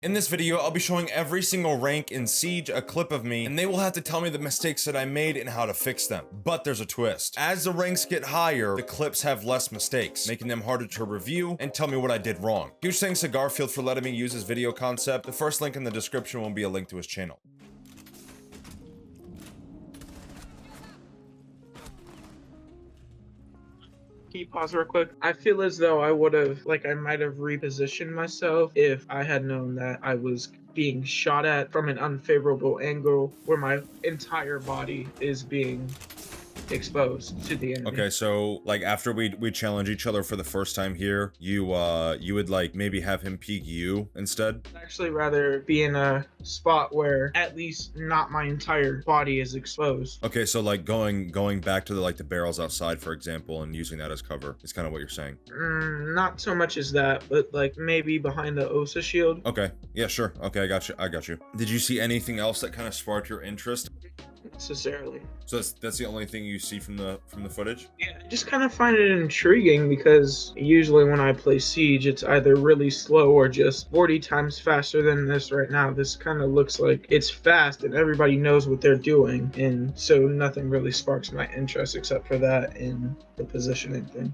In this video, I'll be showing every single rank in Siege a clip of me, and they will have to tell me the mistakes that I made and how to fix them. But there's a twist. As the ranks get higher, the clips have less mistakes, making them harder to review and tell me what I did wrong. Huge thanks to Garfield for letting me use his video concept. The first link in the description will be a link to his channel. Can you pause real quick? I feel as though I would have, I might have repositioned myself if I had known that I was being shot at from an unfavorable angle where my entire body is being exposed to the enemy. Okay, so like after we challenge each other for the first time here, you would like maybe have him peek you instead? I'd actually rather be in a spot where at least not my entire body is exposed. Okay, so like going back to the barrels outside, for example, and using that as cover is kind of what you're saying. Not so much as that, but like maybe behind the OSA shield. Okay, yeah, sure. Okay, I got you. Did you see anything else that kind of sparked your interest? Necessarily. So that's the only thing you see from the footage? Yeah, I just kind of find it intriguing because usually when I play Siege, it's either really slow or just 40 times faster than this right now. This kind of looks like it's fast and everybody knows what they're doing, and so nothing really sparks my interest except for that in the positioning thing.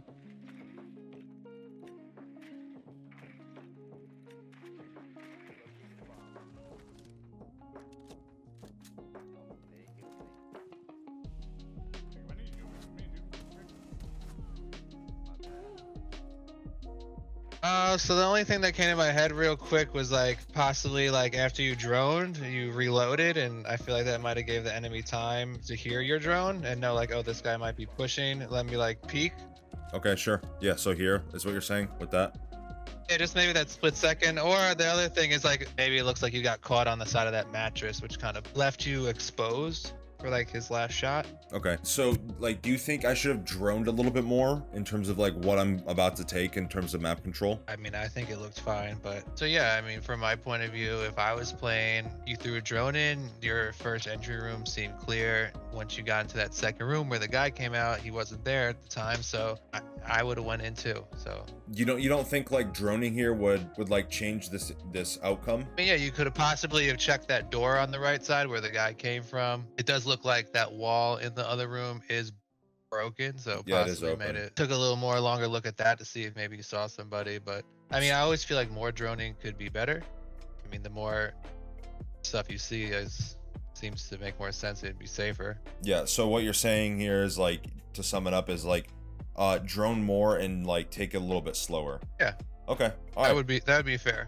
So the only thing that came to my head real quick was like possibly like after you droned, you reloaded, and I feel like that might have gave the enemy time to hear your drone and know like, oh, this guy might be pushing. Let me like peek. Okay, sure. Yeah, so here is what you're saying with that? Yeah, just maybe that split second. Or the other thing is like maybe it looks like you got caught on the side of that mattress, which kind of left you exposed for like his last shot. Okay, so like do you think I should have droned a little bit more in terms of like what I'm about to take in terms of map control? I mean, I think it looked fine, but so yeah, I mean, from my point of view, if I was playing, you threw a drone in, your first entry room seemed clear. Once you got into that second room where the guy came out, he wasn't there at the time, so I would have went in too. So you don't think like droning here would like change this outcome? I mean, yeah, you could have possibly have checked that door on the right side where the guy came from. It does look like that wall in the other room is broken, so yeah, possibly took a little more longer look at that to see if maybe you saw somebody. But I mean, I always feel like more droning could be better. I mean, the more stuff you see seems to make more sense. It'd be safer. Yeah, so what you're saying here is like, to sum it up, is like drone more and like take it a little bit slower. Yeah. Okay. All right. That would be fair.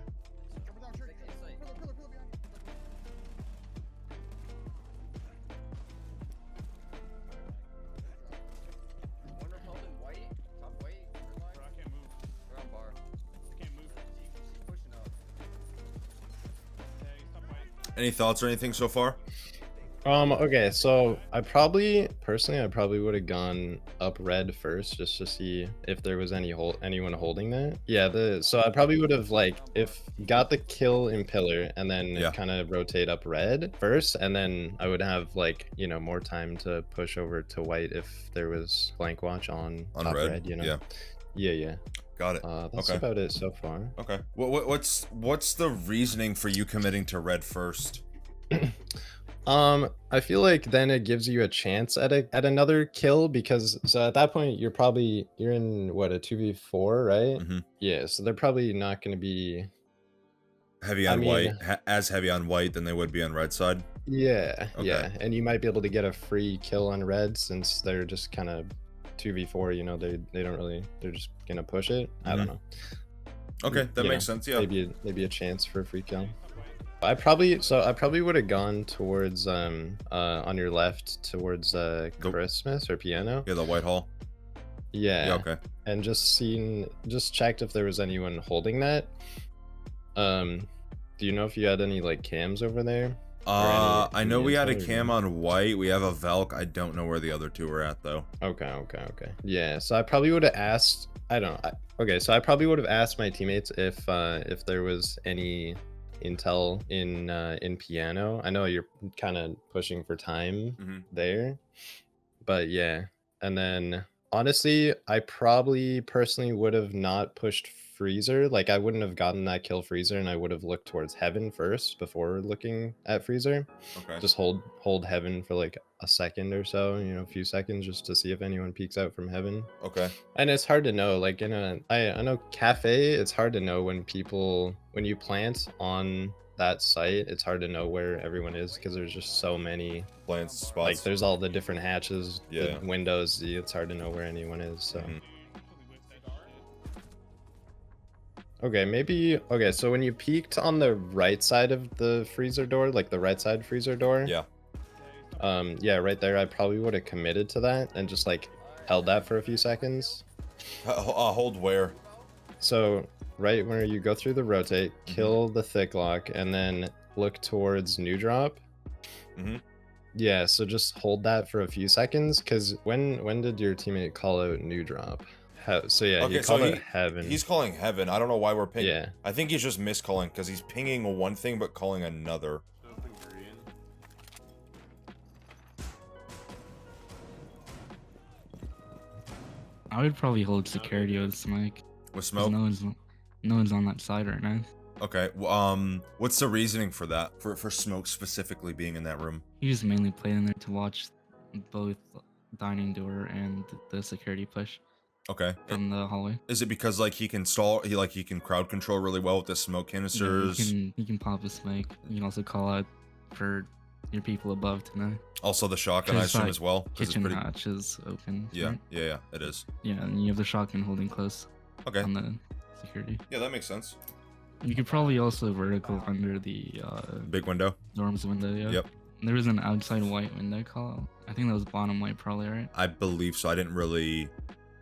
Any thoughts or anything so far? Okay, so I probably would have gone up red first just to see if there was anyone holding that. Yeah, so I probably would have if got the kill in pillar and then kind of rotate up red first, and then I would have more time to push over to white if there was flank watch on top red, you know. Yeah. Got it. That's about it so far. Okay. What's the reasoning for you committing to red first? I feel like then it gives you a chance at another kill, because so at that point you're in what, a 2v4, right? Mm-hmm. Yeah, so they're probably not going to be heavy on white, as heavy on white than they would be on red side. Yeah. Yeah, and you might be able to get a free kill on red since they're just kind of 2v4, you know. They don't really, they're just gonna push it. I don't know. Okay, that makes sense. Yeah, maybe a chance for a free kill. I probably would have gone towards on your left towards Christmas or piano. Yeah, the white hall. Yeah. Okay. And just checked if there was anyone holding that. Do you know if you had any cams over there? I know we had a cam on white. We have a Velk. I don't know where the other two were at though. Okay. Yeah, so I probably would have asked. I don't know. Okay, so I probably would have asked my teammates if there was any intel in piano. I know you're kind of pushing for time there, but yeah. And then honestly, I probably personally would have not pushed freezer, like I wouldn't have gotten that kill freezer, and I would have looked towards heaven first before looking at freezer. Okay. Just hold heaven for like a second or so, you know, a few seconds, just to see if anyone peeks out from heaven. Okay. And it's hard to know, like in I know cafe, it's hard to know when you plant on that site, it's hard to know where everyone is because there's just so many Plant spots. like there's all the different hatches, Yeah. the windows, it's hard to know where anyone is. So Mhm. okay, so when you peeked on the right side of the freezer door, like the right side freezer door, Yeah. yeah, right there, I probably would have committed to that and just like held that for a few seconds. Hold where? So right where you go through the rotate, kill the thick lock, and then look towards new drop. Mhm. Yeah, so just hold that for a few seconds, because when did your teammate call out new drop? So yeah, Okay, he so called it heaven. He's calling heaven. I don't know why we're pinging. Yeah. I think he's just miscalling because he's pinging one thing but calling another. I would probably hold security with smoke. With 'cause smoke? No one's on that side right now. Okay. What's the reasoning for that? For smoke specifically being in that room? He just mainly played in there to watch both dining door and the security push Okay. from the hallway. Is it because like he can crowd control really well with the smoke Yeah, canisters? you can pop a smoke. You can also call out for your people above to know. Also the shotgun, I Because, assume like, as well. 'Cause it's Kitchen pretty. hatch is open. Yeah, right? yeah, it is. Yeah, and you have the shotgun holding close Okay. on the security. Yeah, that makes sense. You could probably also vertical under the Big window. dorms window. Yeah. Yep. There was an outside white window call. I think that was bottom white, probably, right? I believe so. I didn't really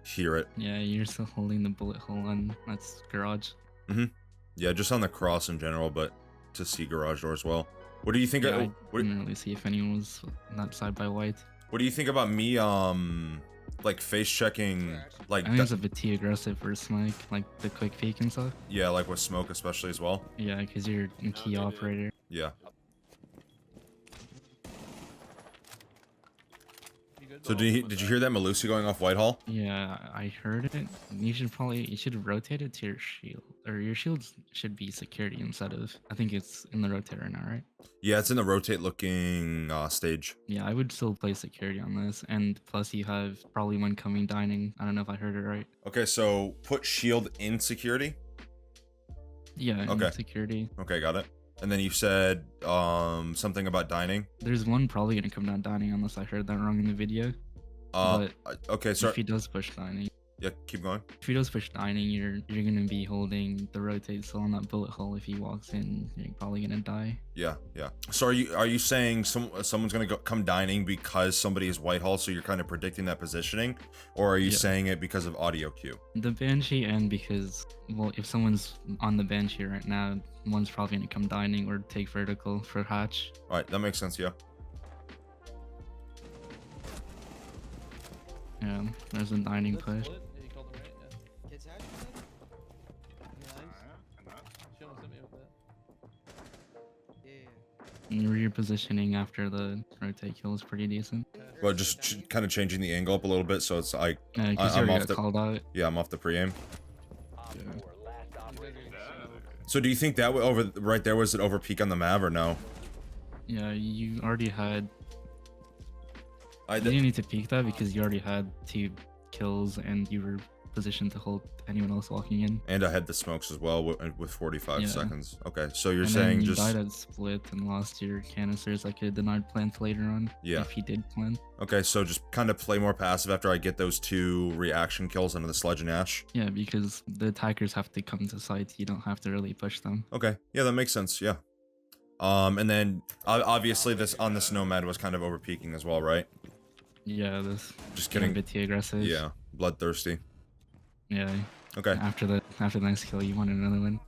hear it. Yeah, you're still holding the bullet hole on that's garage. Yeah, just on the cross in general, but to see garage door as well. What do you think? Yeah, I What didn't really see if anyone was not side by white. do you think about me? Like face checking, like I think it's a bit too aggressive for smoke, like the quick peek and stuff. yeah, like with smoke especially as well. Yeah, because you're a key operator. Yeah. So did you hear that Malusi going off Whitehall? Yeah, I heard it. You should rotate it to your shield, or your shields should be security instead of. I think it's in the rotator now, right? Yeah, it's in the rotate looking stage. Yeah, I would still play security on this, and plus you have probably one coming dining. I don't know if I heard it right. Okay, so put shield in security. Yeah, Okay. in security. Okay, got it. And then you said something about dining. There's one probably gonna come down dining unless I heard that wrong in the video. But Okay, so if he does push dining, yeah, keep going. if he does push dining, you're gonna be holding the rotate still on that bullet hole. If he walks in, you're probably gonna die. Yeah, yeah. So are you saying someone's gonna come dining because somebody is Whitehall, so you're kind of predicting that positioning, or are you Yeah. saying it because of audio cue? The banshee, and because well, if someone's on the banshee right now, one's probably gonna come dining or take vertical for hatch. All right, that makes sense. Yeah. Yeah, there's a dining push. And your rear positioning after the rotate kill is pretty decent. Well, just kind of changing the angle up a little bit, so it's like Because I'm you already off got the called out. yeah, I'm off the pre-aim. Yeah. So do you think that over right there was it over peak on the Mav or no? Yeah, you already had. I You didn't need to peek that because you already had 2 kills and you were positioned to hold anyone else walking in. And I had the smokes as well with 45 Yeah. seconds. Okay, so you're And saying then you just died at split and lost your canisters like a denied plant later on. Yeah. If he did plant. okay, so just kind of play more passive after I get those 2 reaction kills into the Sledge and Ash. Yeah, because the attackers have to come to site. You don't have to really push them. Okay, yeah, that makes sense. Yeah. And then obviously this Nomad was kind of over peaking as well, right? Yeah, this Just getting kidding. a bit too aggressive. Yeah, bloodthirsty. Yeah. Okay. After the next kill, you wanted another one.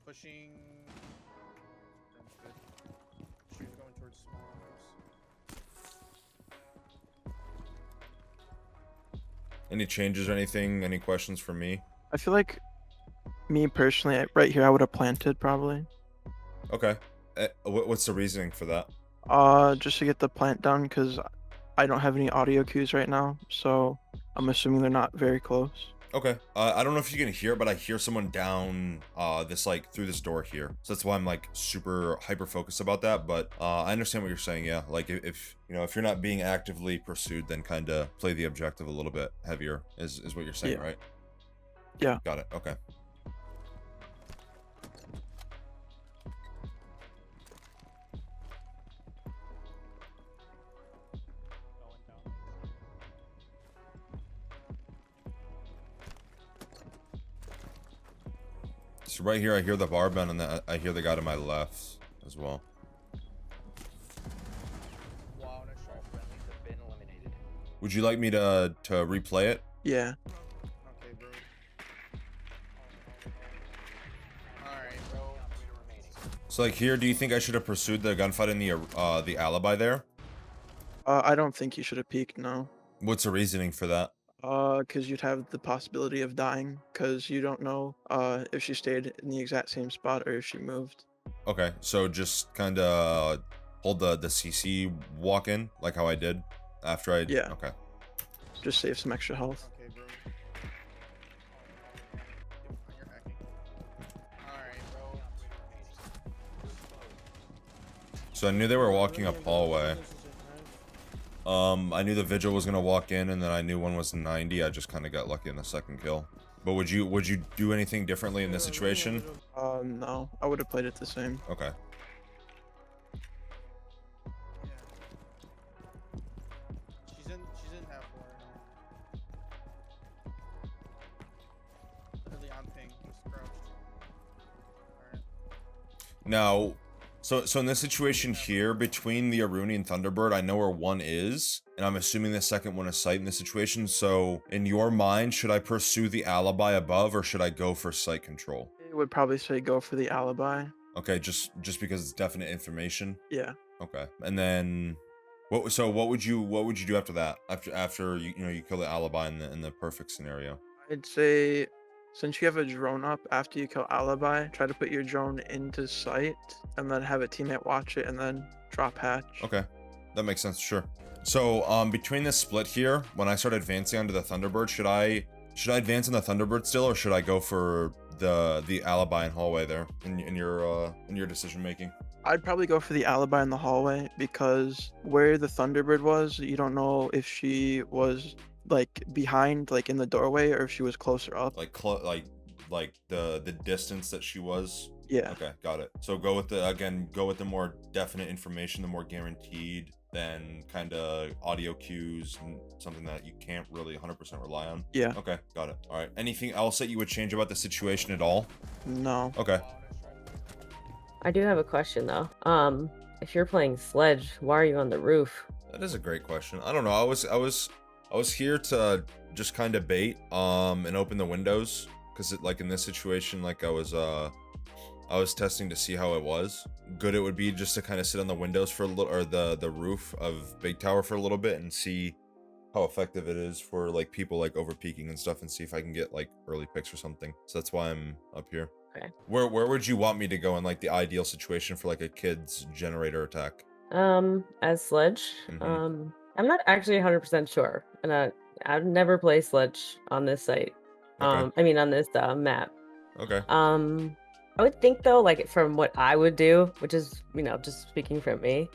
Pushing. She's going towards small house. Any changes or anything? Any questions for me? I feel like me personally, right here, I would have planted probably. Okay. What's the reasoning for that? Just to get the plant down because I don't have any audio cues right now, so I'm assuming they're not very close. Okay. I don't know if you can hear it, but I hear someone down this like through this door here. So that's why I'm like super hyper focused about that. But I understand what you're saying. Yeah. Like if you know, if you're not being actively pursued, then kind of play the objective a little bit heavier is what you're saying, Yeah. right? Yeah. Got it. Okay. So right here, I hear the bar bend, and then I hear the guy to my left as well. Wow, nice try. Would you like me to replay it? Yeah. Okay, bro. Alright, bro. So like here, do you think I should have pursued the gunfight in the alibi there? I don't think you should have peeked, no. What's the reasoning for that? Because you'd have the possibility of dying, because you don't know if she stayed in the exact same spot or if she moved. Okay, so just kind of hold the CC walk in like how I did after I. Yeah. Okay. Just save some extra health. Okay, bro. You're hacking. Alright, bro. So I knew they were walking up hallway. I knew the vigil was gonna walk in, and then I knew one was 90. I just kind of got lucky in the second kill. But would you do anything differently in this situation? No, I would have played it the same. Okay. She's in half war now. Really on ping, just crouched. Alright. Now, so in this situation here, between the Aruni and Thunderbird, I know where one is, and I'm assuming the second one is sight in this situation. So in your mind, should I pursue the alibi above, or should I go for sight control? I would probably say go for the alibi. Okay, just because it's definite information. Yeah. Okay, and then what would you do after that? After you kill the alibi in the perfect scenario. I'd say, since you have a drone up after you kill alibi, try to put your drone into sight and then have a teammate watch it and then drop hatch. Okay, that makes sense. Sure. So between this split here, when I start advancing onto the Thunderbird, should I advance on the Thunderbird still, or should I go for the alibi and hallway there in your decision making? I'd probably go for the alibi in the hallway, because where the Thunderbird was, you don't know if she was like behind, like in the doorway, or if she was closer up. Like the distance that she was. Yeah. Okay, got it. So go with the more definite information, the more guaranteed than kind of audio cues and something that you can't really 100% rely on. Yeah. Okay, got it. All right. Anything else that you would change about the situation at all? No. Okay. I do have a question though. If you're playing Sledge, why are you on the roof? That is a great question. I don't know. I was here to just kind of bait and open the windows, because like in this situation, like I was testing to see how it was. Good it would be just to kind of sit on the windows for a little, or the roof of Big Tower for a little bit, and see how effective it is for like people like over peeking and stuff, and see if I can get like early picks or something. So that's why I'm up here. Okay. Where would you want me to go in like the ideal situation for like a kid's generator attack? As Sledge, Mhm. I'm not actually 100% sure, and I've never played Sledge on this site. Okay. I mean on this map. Okay. I would think though, like from what I would do, which is, just speaking from me,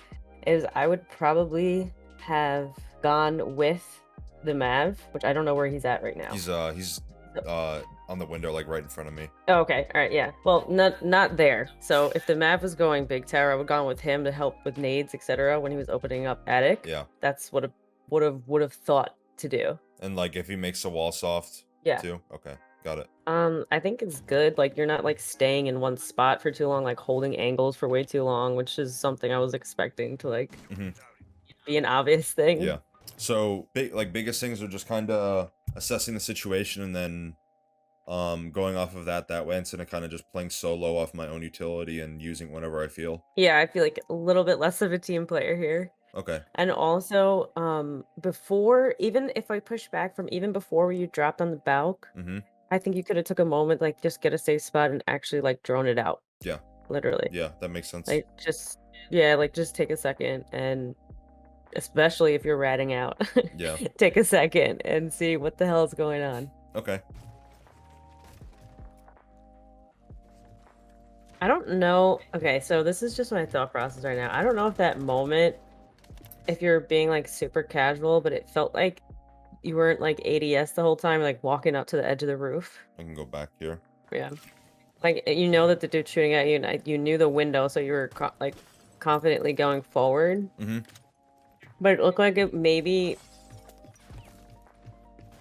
is I would probably have gone with the Mav, which I don't know where he's at right now. He's on the window, like right in front of me. Oh, okay, all right, yeah. Well, not there. So if the Mav was going Big Tower, I would have gone with him to help with nades, etc. when he was opening up attic. Yeah. That's what I would have thought to do. And like if he makes the wall soft. Yeah. Too. Okay. Got it. I think it's good. Like you're not like staying in one spot for too long, like holding angles for way too long, which is something I was expecting to like be an obvious thing. Yeah. So biggest things are just kind of assessing the situation, and then going off of that way, instead of kind of just playing solo off my own utility and using whenever I feel. Yeah, I feel like a little bit less of a team player here. Okay. And also, before, even if I push back from even before where you dropped on the balk, I think you could have took a moment, like just get a safe spot and actually like drone it out. Yeah. Literally. Yeah, that makes sense. Like just take a second, and especially if you're ratting out, Yeah. take a second and see what the hell is going on. Okay. I don't know. Okay, so this is just my thought process right now. I don't know if that moment, if you're being like super casual, but it felt like you weren't like ADS the whole time, like walking up to the edge of the roof. I can go back here. Yeah. Like you know that the dude's shooting at you, and you knew the window, so you were like confidently going forward. Mm-hmm. But it looked like it maybe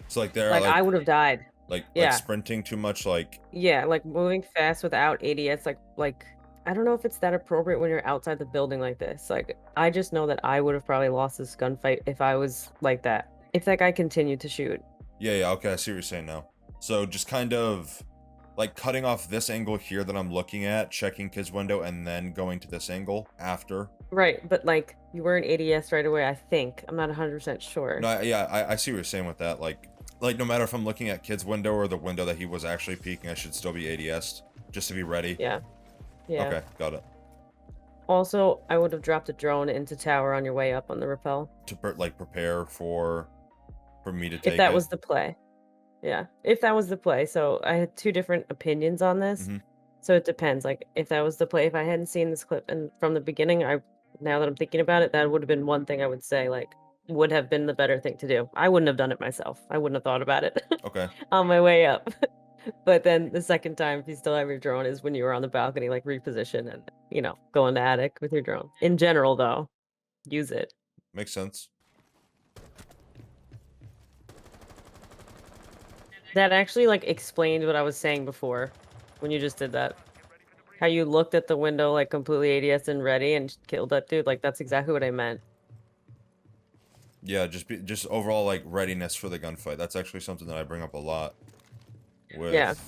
It's like they're like I would have died. like Yeah. sprinting too much, like Yeah, like moving fast without ADS, like I don't know if it's that appropriate when you're outside the building like this. Like I just know that I would have probably lost this gunfight if I was like that. If that guy continued to shoot. yeah, okay, I see what you're saying now. So just kind of like cutting off this angle here that I'm looking at, checking kid's window, and then going to this angle after. Right, but like you weren't ADS right away, I think. I'm not 100% sure. No, yeah, I see what you're saying with that. Like no matter if I'm looking at kid's window or the window that he was actually peeking, I should still be ADS'd just to be ready. Yeah. Yeah. Okay, got it. Also, I would have dropped a drone into tower on your way up on the rappel. To like prepare for me to take If that it. was the play. Yeah, if that was the play. So I had two different opinions on this. Mhm. So it depends. Like if that was the play, if I hadn't seen this clip and from the beginning, now that I'm thinking about it, that would have been one thing I would say like would have been the better thing to do. I wouldn't have done it myself. I wouldn't have thought about it Okay. on my way up. But then the second time, if you still have your drone, is when you were on the balcony, like reposition and go in the attic with your drone. In general, though, use it. Makes sense. That actually like explained what I was saying before when you just did that. How you looked at the window like completely ADS and ready and killed that dude. Like that's exactly what I meant. Yeah, just overall like readiness for the gunfight. That's actually something that I bring up a lot with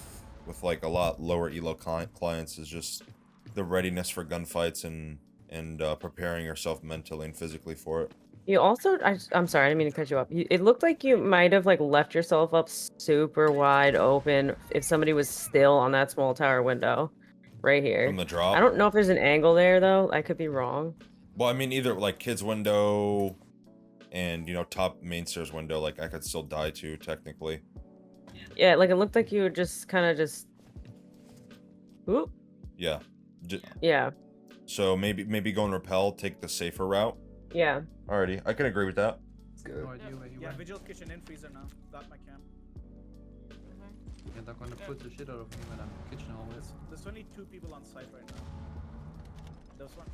with like a lot lower elo clients, is just the readiness for gunfights and preparing yourself mentally and physically for it. You also, I'm sorry, I didn't mean to cut you off. It looked like you might have like left yourself up super wide open if somebody was still on that small tower window right here. From the drop? I don't know if there's an angle there though. I could be wrong. Well, I mean, either like kid's window and, top main stairs window, like I could still die to technically. Yeah, like it looked like you were just kind of just. Oop. Yeah. Yeah. So maybe go and repel, take the safer route. Yeah. Alrighty, I can agree with that. Good. Yeah, Vigil's kitchen in freezer now. Got my cam. Yeah, they're gonna put the shit out of me when I'm in the kitchen always. There's only 2 people on site right now. There's one.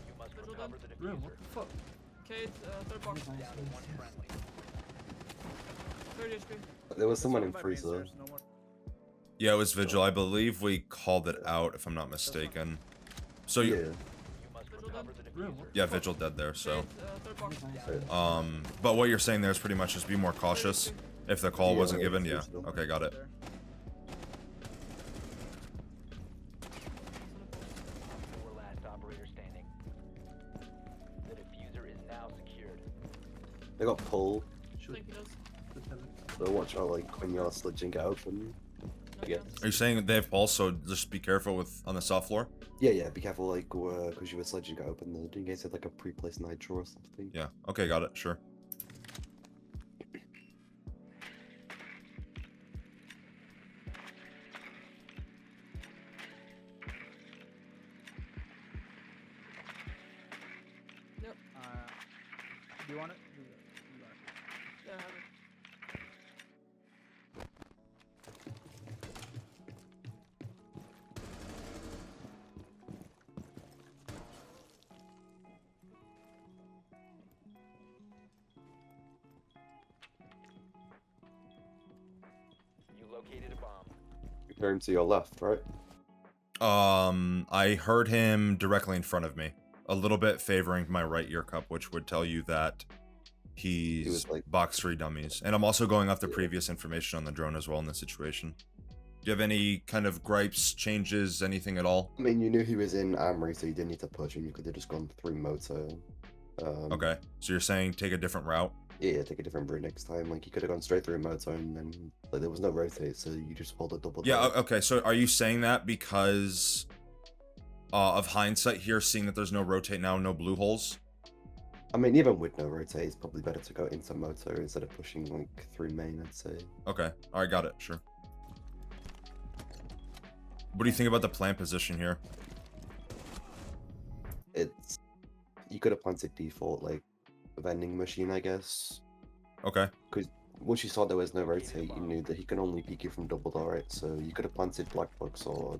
You must recover the Bro, diffuser. what the fuck? Okay, third box. Down to 1 friendly. 30 HP. There was someone in By freezer. razors, no more. Yeah, it was Vigil. I believe we called it out, if I'm not mistaken. So Yeah. You must recover the Bro, diffuser. what yeah, Vigil dead there. So, Third box. but what you're saying there is pretty much just be more cautious if the call Yeah, wasn't I given. think Yeah. so. Okay, got it. Four last operator standing. The diffuser is now secured. They got pulled, Think he does. so watch out like when you're sledging it open. I guess. Are you saying they have pulse? So just be careful with on the soft floor. Yeah, be careful like because you were sledging it open. In case had like a pre-placed nitro or something. Yeah. Okay, got it. Sure. Do you want it? Yeah, I have it. You located a bomb. You're to your left, right? I heard him directly in front of me, a little bit favoring my right ear cup, which would tell you that he's was, like- box 3 dummies. And I'm also going off the previous information on the drone as well in this situation. Do you have any kind of gripes, changes, anything at all? I mean, you knew he was in Armory, so you didn't need to push him. You could have just gone through motor. Okay, so you're saying take a different route? Yeah, take a different route next time. Like you could have gone straight through motor, and then like there was no rotate, so you just pulled a double. Yeah, down. okay, so are you saying that because of hindsight here, seeing that there's no rotate now, no blue holes? I mean, even with no rotate, it's probably better to go into motor instead of pushing like through main. I'd say. Okay, alright, got it, sure. What do you think about the plant position here? It's you could have planted default like vending machine, I guess. Okay. Because once you saw there was no rotate, you knew that he can only peek you from double door, right? So you could have planted black box or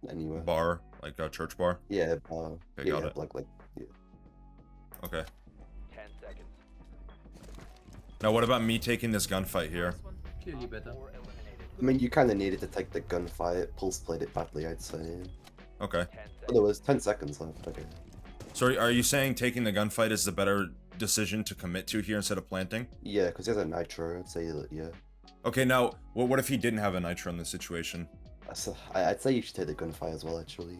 anywhere. Bar, like a church bar. Yeah, bar. Okay, Yeah, got it. like yeah. Okay. 10 seconds. Now, what about me taking this gunfight here? Clearly better. Four eliminated. I mean, you kind of needed to take the gunfight. Pulse played it badly, I'd say. Okay. 10 But seconds. there was 10 seconds left. Okay. So, are you saying taking the gunfight is the better decision to commit to here instead of planting? Yeah, because he has a nitro. I'd say that. Yeah. Okay. Now, what if he didn't have a nitro in this situation? So I'd say you should take the gunfight as well, actually,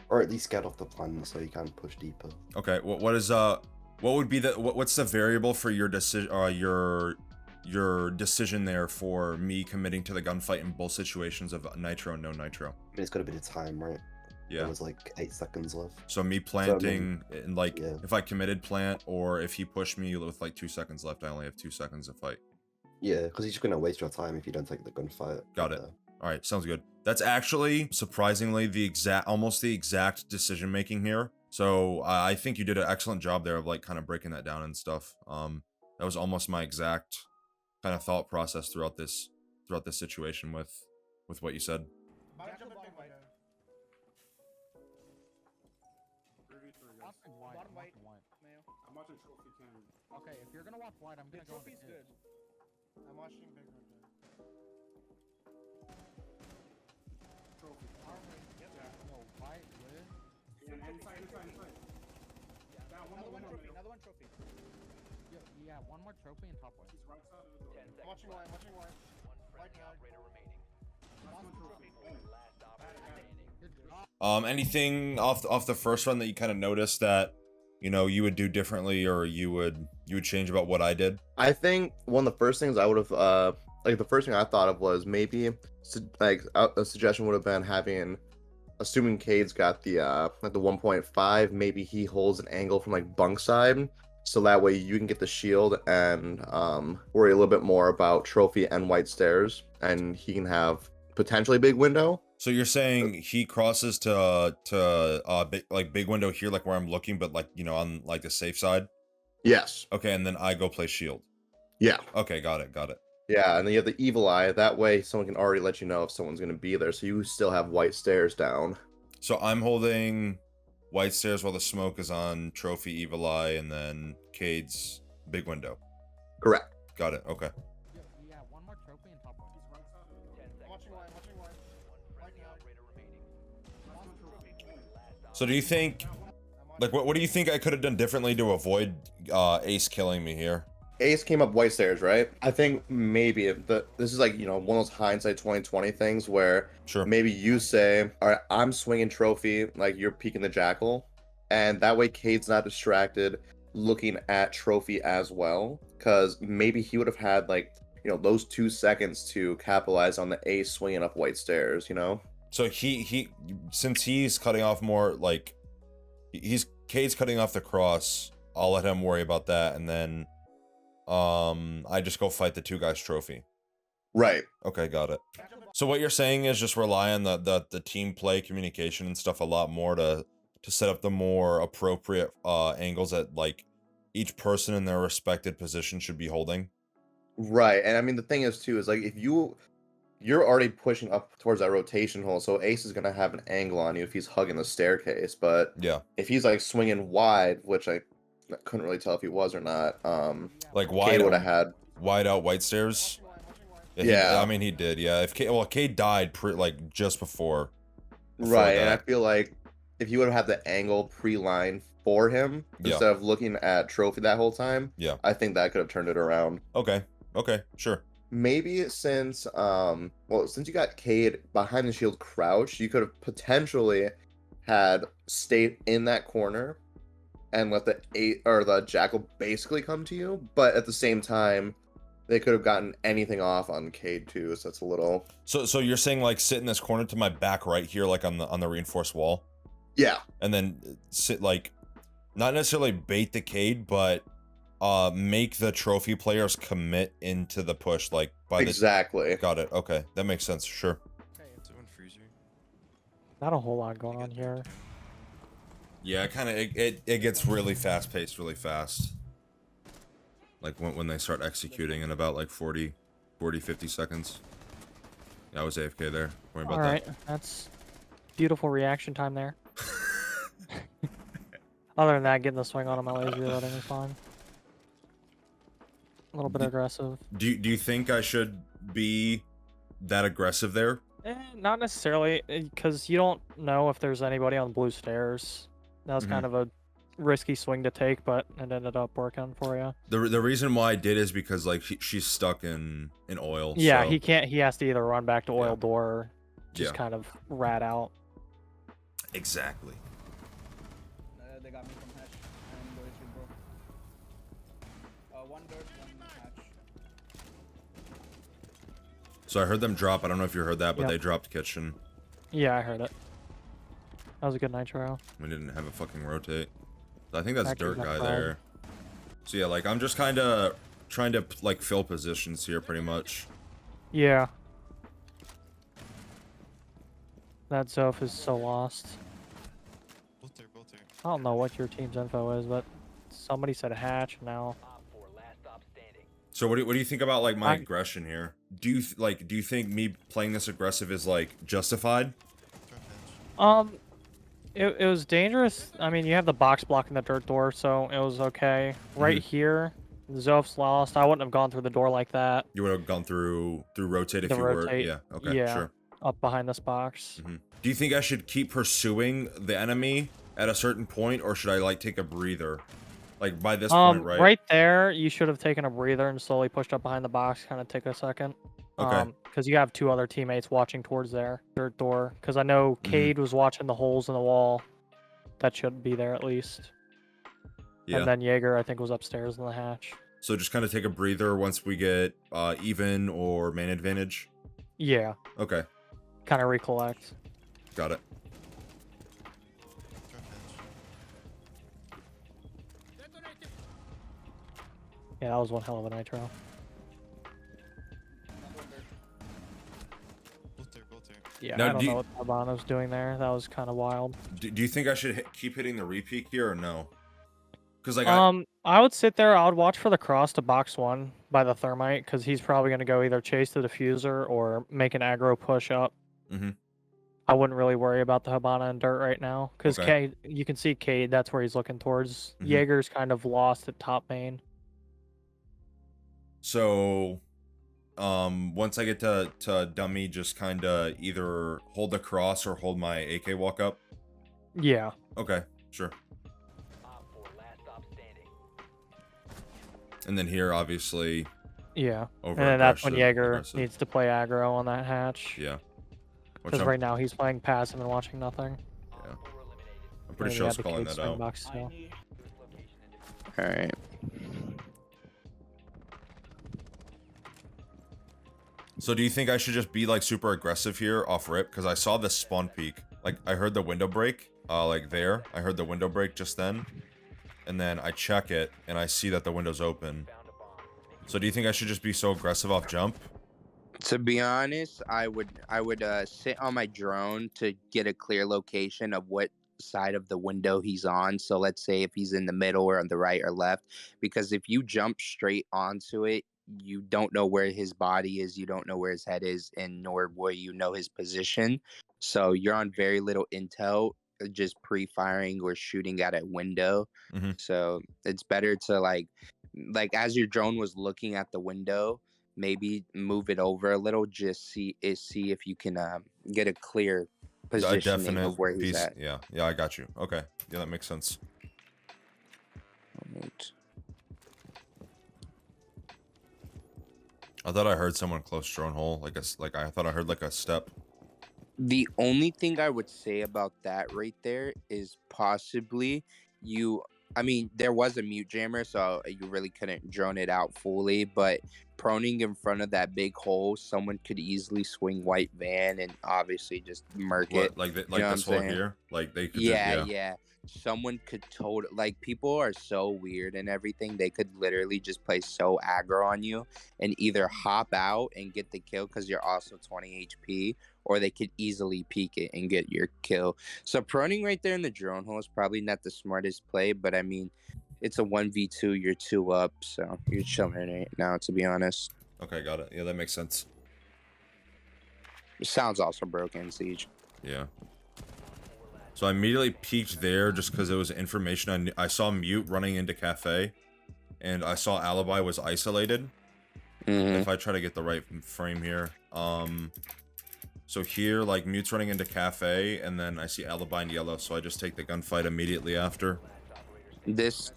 or at least get off the plan so you can push deeper. Okay. What would be the what's the variable for your decision? Your decision there for me committing to the gunfight in both situations of nitro and no nitro. I mean, it's got to be the time, right? Yeah. There was like 8 seconds left. So me planting and like yeah. if I committed plant or if he pushed me with like 2 seconds left, I only have 2 seconds to fight. Yeah, because he's just gonna waste your time if you don't take the gunfight. Got it. All right, sounds good. That's actually surprisingly almost the exact decision making here. So I think you did an excellent job there of like kind of breaking that down and stuff. That was almost my exact kind of thought process throughout this situation with what you said. Bottom white, male. I'm watching trophy cam. Okay, if you're gonna watch white, I'm gonna go. Trophy's good. I'm watching big window. Trophy. Yep. Yeah. No, white with. Inside. Down, one more. Another one trophy. Yeah, one more trophy and top white. He's right side of the door. 10 seconds. I'm watching one. One friendly operator remaining. Last one trophy. Last operator standing. Good job. Anything off the first run that you kind of noticed that you would do differently or you would change about what I did? I think one of the first things I would have like the first thing I thought of was maybe like a suggestion would have been having, assuming Cade's got the like the 1.5, maybe he holds an angle from like bunk side, so that way you can get the shield and worry a little bit more about trophy and white stairs, and he can have potentially big window. So you're saying he crosses to big window here, like where I'm looking, but like on like the safe side. Yes. Okay, and then I go play shield. Yeah. Okay, got it. Yeah, and then you have the evil eye. That way, someone can already let you know if someone's going to be there, so you still have white stairs down. So I'm holding white stairs while the smoke is on trophy, evil eye, and then Cade's big window. Correct. Got it. Okay. Yeah, one more trophy and top white. He's right side of the door. 10 seconds. I'm watching one. One friendly operator remaining. Last one trophy. So do you think, like, what do you think I could have done differently to avoid Ace killing me here? Ace came up white stairs, right? I think maybe if this is like, one of those hindsight 2020 things where Sure. maybe you say, all right, I'm swinging trophy, like you're peeking the jackal, and that way Cade's not distracted looking at trophy as well, because maybe he would have had like, those 2 seconds to capitalize on the Ace swinging up white stairs, So he since he's cutting off more, like Cade's cutting off the cross, I'll let him worry about that, and then I just go fight the 2 guys trophy. Right. Okay, got it. So what you're saying is just rely on the team play, communication and stuff a lot more to set up the more appropriate angles that like each person in their respected position should be holding. Right. And I mean, the thing is too, is like if you're already pushing up towards that rotation hole, so Ace is going to have an angle on you if he's hugging the staircase, but yeah, if he's like swinging wide, which I couldn't really tell if he was or not, like wide would have had wide out white stairs. Yeah. I mean he did. Yeah, if Cade died like just before right, and I that. feel like if you would have had the angle pre-line for him instead of looking at trophy that whole time, yeah, I think that could have turned it around. Okay, sure. Maybe since you got Cade behind the shield crouched, you could have potentially had stayed in that corner and let the jackal basically come to you, but at the same time they could have gotten anything off on Cade too, so that's a little. So you're saying like sit in this corner to my back right here, like on the reinforced wall? Yeah. And then sit like, not necessarily bait the Cade, but make the trophy players commit into the push, like by exactly. Got it. Okay, that makes sense. Sure. Not a whole lot going on here. Yeah, it gets really fast paced really fast. Like when they start executing in about like 40, 50 seconds. Yeah, I was AFK there. Worry about Alright, that's beautiful reaction time there. Other than that, getting the swing on him, my laser reloading is fine. A little bit aggressive. Do you think I should be that aggressive there? Not necessarily, because you don't know if there's anybody on the blue stairs. That was kind of a risky swing to take, but it ended up working for you. The reason why I did is because like she's stuck in oil. Yeah, so. he can't. He has to either run back to oil door, or just Yeah. kind of rat out. Exactly. They got me from hatch. I'm going to bro. One dirt, one hatch. So I heard them drop. I don't know if you heard that, but Yep. they dropped kitchen. Yeah, I heard it. That was a good nitro. We didn't have a fucking rotate. I think that's Actually, dirt not guy bad. there. So yeah, like I'm just kind of trying to like fill positions here, pretty much. Yeah. That Zoph is so lost. Both there, both there. I don't know what your team's info is, but somebody said hatch now. So what do you think about like my aggression here? Do you do you think me playing this aggressive is like justified? It was dangerous. I mean, you have the box blocking the dirt door, so it was okay. Right here, Zoph's lost. I wouldn't have gone through the door like that. You would have gone through rotate if The you were. rotate, Yeah. Okay. yeah, Sure. up behind this box. Do you think I should keep pursuing the enemy at a certain point, or should I like take a breather? Like by this point, right? Right there, you should have taken a breather and slowly pushed up behind the box. Kind of take a second. Okay. Because you have two other teammates watching towards there, dirt door. Because I know Cade was watching the holes in the wall. That should be there at least. Yeah. And then Jaeger, I think, was upstairs in the hatch. So just kind of take a breather once we get even or main advantage. Yeah. Okay. Kind of recollect. Got it. Yeah, that was one hell of a nitro. Both there, both there. Yeah, Now, I don't know what Habano's doing there. That was kind of wild. Do you think I should keep hitting the repeat here or no? Because like I would sit there. I would watch for the cross to box one by the thermite because he's probably going to go either chase the diffuser or make an aggro push up. I wouldn't really worry about the Habana and dirt right now because Okay. Cade, you can see Cade. That's where he's looking towards. Jaeger's kind of lost at top main. So, once I get to dummy, just kind of either hold the cross or hold my AK walk up. Yeah. Okay, sure. And then here, obviously. Yeah. Over And then that's when Jaeger aggressive. needs to play aggro on that hatch. Yeah. Which Because I'm- right now he's playing passive and watching nothing. Yeah. I'm pretty And sure I yeah, was the calling Cade that swing out. box still. Alright. So do you think I should just be like super aggressive here off rip? Because I saw this spawn peak. Like I heard the window break, like there. I heard the window break just then. And then I check it and I see that the window's open. So do you think I should just be so aggressive off jump? To be honest, I would sit on my drone to get a clear location of what side of the window he's on. So let's say if he's in the middle or on the right or left, because if you jump straight onto it, you don't know where his body is, you don't know where his head is, and nor where you know his position. So you're on very little intel, just pre-firing or shooting at a window. So it's better to like as your drone was looking at the window, maybe move it over a little, just see if you can get a clear A positioning definite of where he's piece. at. Yeah, yeah, I got you. Okay, yeah, that makes sense. I thought I heard someone close drone hole. Like I thought I heard like a step. The only thing I would say about that right there is possibly I mean, there was a mute jammer, so you really couldn't drone it out fully, but proning in front of that big hole, someone could easily swing white van and obviously just murk it. Like You know what this I'm hole saying? here? Like they could Yeah. Someone could like people are so weird and everything. They could literally just play so aggro on you and either hop out and get the kill because you're also 20 HP, or they could easily peek it and get your kill. So proning right there in the drone hole is probably not the smartest play, but I mean, it's a 1v2, you're 2 up, so you're chilling right now, to be honest. Okay, got it. Yeah, that makes sense. Your sound's also broken, Siege. Yeah. So I immediately peeked there just because it was information. I saw Mute running into Cafe, and I saw Alibi was isolated. If I try to get the right frame here. So here, like, Mute's running into Cafe, and then I see Alibi in yellow, so I just take the gunfight immediately after. This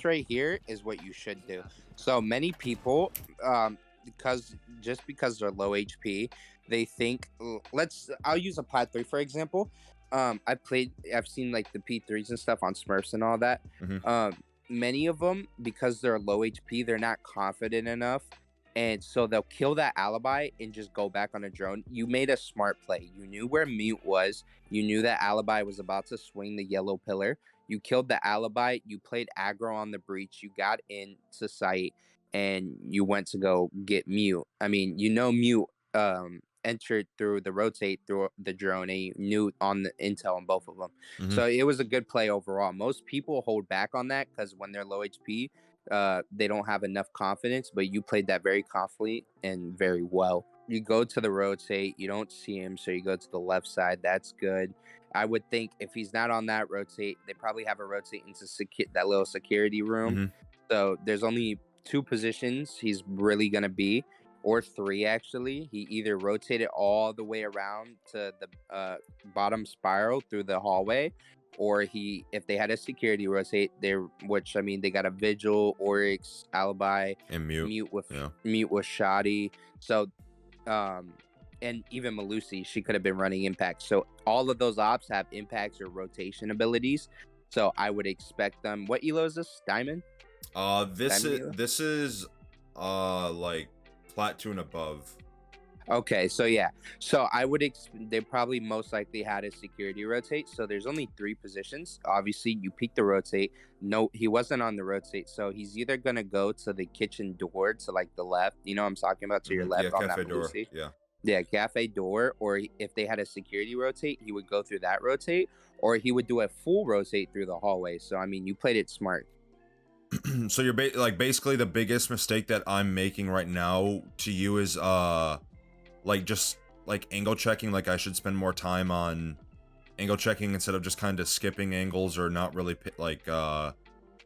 right here is what you should do. So many people, because they're low HP, they think, I'll use a Plat 3 for example. I've seen like the P3s and stuff on Smurfs and all that. Many of them, because they're low HP, they're not confident enough, and so they'll kill that Alibi and just go back on a drone. You made a smart play. You knew where Mute was. You knew that Alibi was about to swing the yellow pillar. You killed the Alibi. You played aggro on the breach. You got into sight, and you went to go get Mute. I mean, Mute entered through the rotate through the drone, and you knew on the intel on both of them. So it was a good play overall. Most people hold back on that because when they're low HP, they don't have enough confidence, but you played that very confidently and very well. You go to the rotate, you don't see him, so you go to the left side. That's good. I would think if he's not on that rotate, they probably have a rotate into that little security room. So there's only 2 positions he's really gonna be, or 3 actually. He either rotated all the way around to the bottom spiral through the hallway, or if they had a security rotate, they got a Vigil, Oryx, Alibi, and Mute with Shoddy. So and even Malusi, she could have been running impact. So all of those ops have impacts or rotation abilities. So I would expect them. What elo is this? Diamond? This is like Plat 2 and above. Okay, so yeah. So I would they probably most likely had a security rotate. So there's only 3 positions. Obviously, you peek the rotate. No, he wasn't on the rotate. So he's either gonna go to the kitchen door to like the left. You know what I'm talking about? To your left on Cafe that door. Lucy. Yeah, cafe door. Or if they had a security rotate, he would go through that rotate, or he would do a full rotate through the hallway. So I mean, you played it smart. So you're basically the biggest mistake that I'm making right now to you is just angle checking. Like I should spend more time on angle checking instead of just kind of skipping angles or not really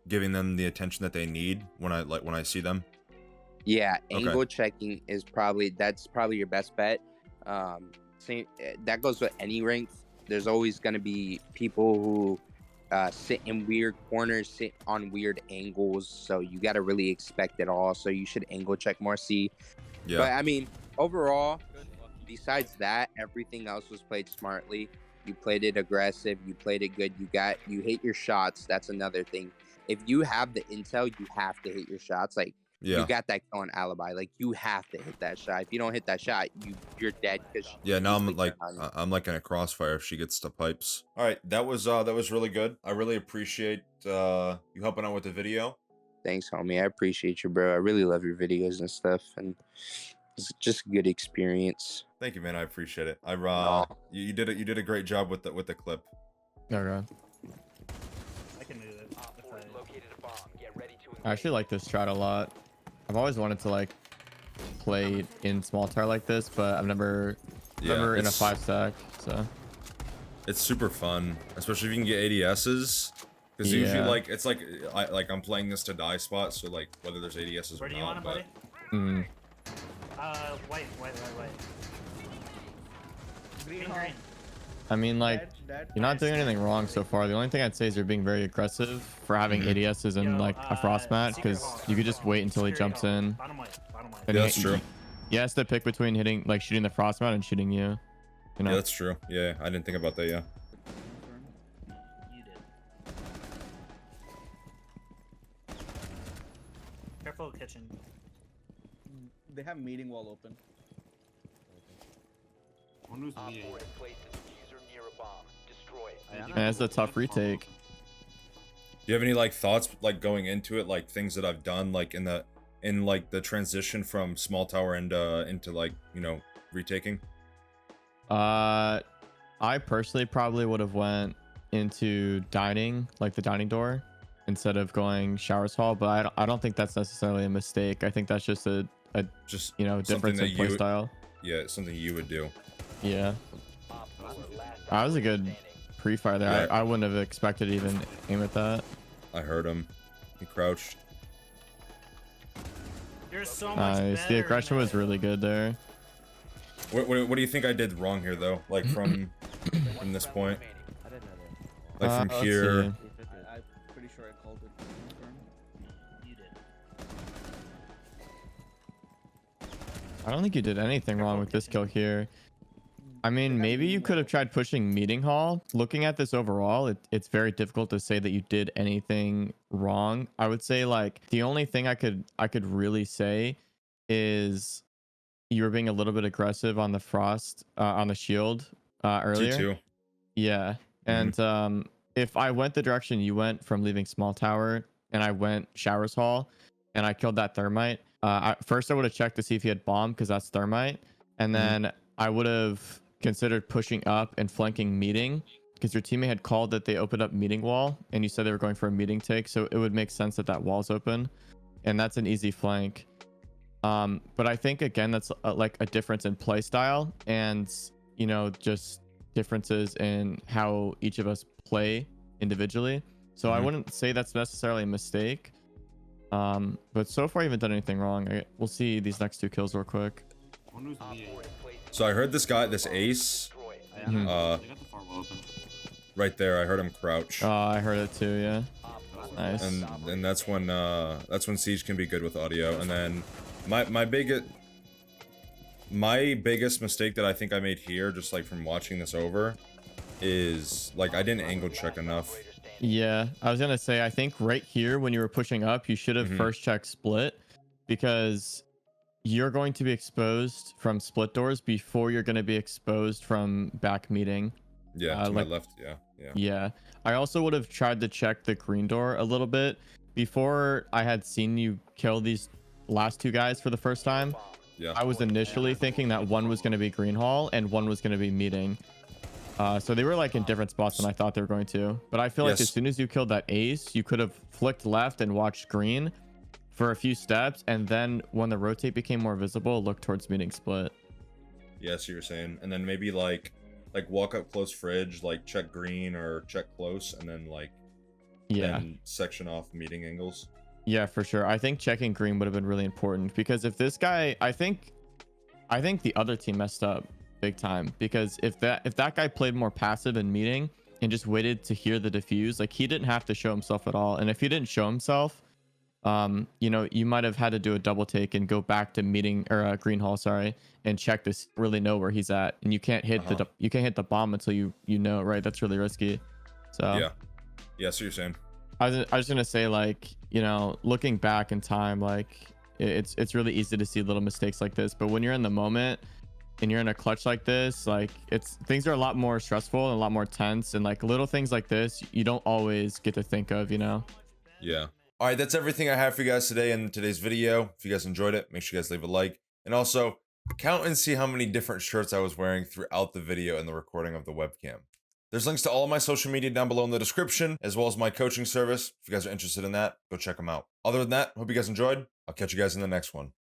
giving them the attention that they need when I see them. Yeah, angle checking is probably your best bet. That goes with any rank. There's always going to be people who sit in weird corners, sit on weird angles, so you got to really expect it all. So you should angle check more. But I mean, overall, besides that, everything else was played smartly. You played it aggressive. You played it good. You hit your shots. That's another thing. If you have the intel, you have to hit your shots. Like you got that going Alibi. Like you have to hit that shot. If you don't hit that shot, you're dead. Now I'm like in a crossfire if she gets the pipes. All right, that was really good. I really appreciate you helping out with the video. Thanks, homie. I appreciate you, bro. I really love your videos and stuff, and it's just a good experience. Thank you, man. I appreciate it. You did a great job with the clip. Okay. I can move it. I actually like this strat a lot. I've always wanted to like play in small tower like this, but I've never in a 5-stack. So it's super fun, especially if you can get ADSs. Because usually, it's like I'm playing this to die spot, so like whether there's ADSs or not. Buddy? Wait. Green. I mean, like, you're not doing anything wrong so far. The only thing I'd say is you're being very aggressive for having ADSs in like a frost match, because you could just wait until he jumps in. Yeah, that's true. He has to pick between shooting the frost mat and shooting you. You know? Yeah, that's true. Yeah, I didn't think about that. Yeah. Careful kitchen. They have meeting wall open. And it's a tough retake. Do you have any like thoughts like going into it, like things that I've done like in the transition from small tower into like, you know, retaking? I personally probably would have went into dining, like the dining door, instead of going showers hall. But I don't think that's necessarily a mistake. I think that's just a you know, difference in play style. Yeah, something you would do. Yeah. That was a good pre-fire there. Yeah. I wouldn't have expected to even aim at that. I heard him. He crouched. You're so much Nice. The better aggression was really good there. What do you think I did wrong here, though? Like from this point, like from let's here. see. I'm pretty sure I called it. You did. I don't think you did anything wrong with this kill here. I mean, maybe you could have tried pushing meeting hall. Looking at this overall, it's very difficult to say that you did anything wrong. I would say like the only thing I could really say is you were being a little bit aggressive on the frost on the shield earlier. 2-2. Yeah, and if I went the direction you went from leaving small tower and I went showers hall and I killed that thermite, first I would have checked to see if he had bomb because that's thermite, and then I would have considered pushing up and flanking meeting because your teammate had called that they opened up meeting wall and you said they were going for a meeting take, so it would make sense that that wall's open and that's an easy flank. But I think again that's like a difference in play style and, you know, just differences in how each of us play individually, so I wouldn't say that's necessarily a mistake, but so far you haven't done anything wrong. We'll see these next two kills real quick. So I heard this guy, this ace, right there. I heard him crouch. Oh, I heard it too. Yeah. Nice. And that's when Siege can be good with audio. And then my biggest mistake that I think I made here, just like from watching this over, is like I didn't angle check enough. Yeah, I was gonna say I think right here when you were pushing up, you should have first checked split because you're going to be exposed from split doors before you're going to be exposed from back meeting. Yeah, to my left. Yeah. I also would have tried to check the green door a little bit before I had seen you kill these last two guys for the first time. Yeah. I was initially thinking that one was going to be green hall and one was going to be meeting. So they were like in different spots than I thought they were going to. But I feel like as soon as you killed that ace, you could have flicked left and watched green for a few steps, and then when the rotate became more visible, look towards meeting split. Yeah, so you're saying, and then maybe like walk up close fridge, like check green or check close, and then like then section off meeting angles. Yeah, for sure. I think checking green would have been really important because if this guy, I think the other team messed up big time, because if that guy played more passive in meeting and just waited to hear the defuse, like he didn't have to show himself at all, and if he didn't show himself, you know, you might have had to do a double take and go back to meeting or green hall, sorry, and check to really know where he's at. And you can't hit the bomb until you know, right? That's really risky. So yeah. So you're saying, I was gonna say, like, you know, looking back in time, like it's really easy to see little mistakes like this. But when you're in the moment and you're in a clutch like this, like things are a lot more stressful and a lot more tense, and like little things like this you don't always get to think of, you know? Yeah. All right, that's everything I have for you guys today in today's video. If you guys enjoyed it, make sure you guys leave a like. And also, count and see how many different shirts I was wearing throughout the video and the recording of the webcam. There's links to all of my social media down below in the description, as well as my coaching service. If you guys are interested in that, go check them out. Other than that, hope you guys enjoyed. I'll catch you guys in the next one.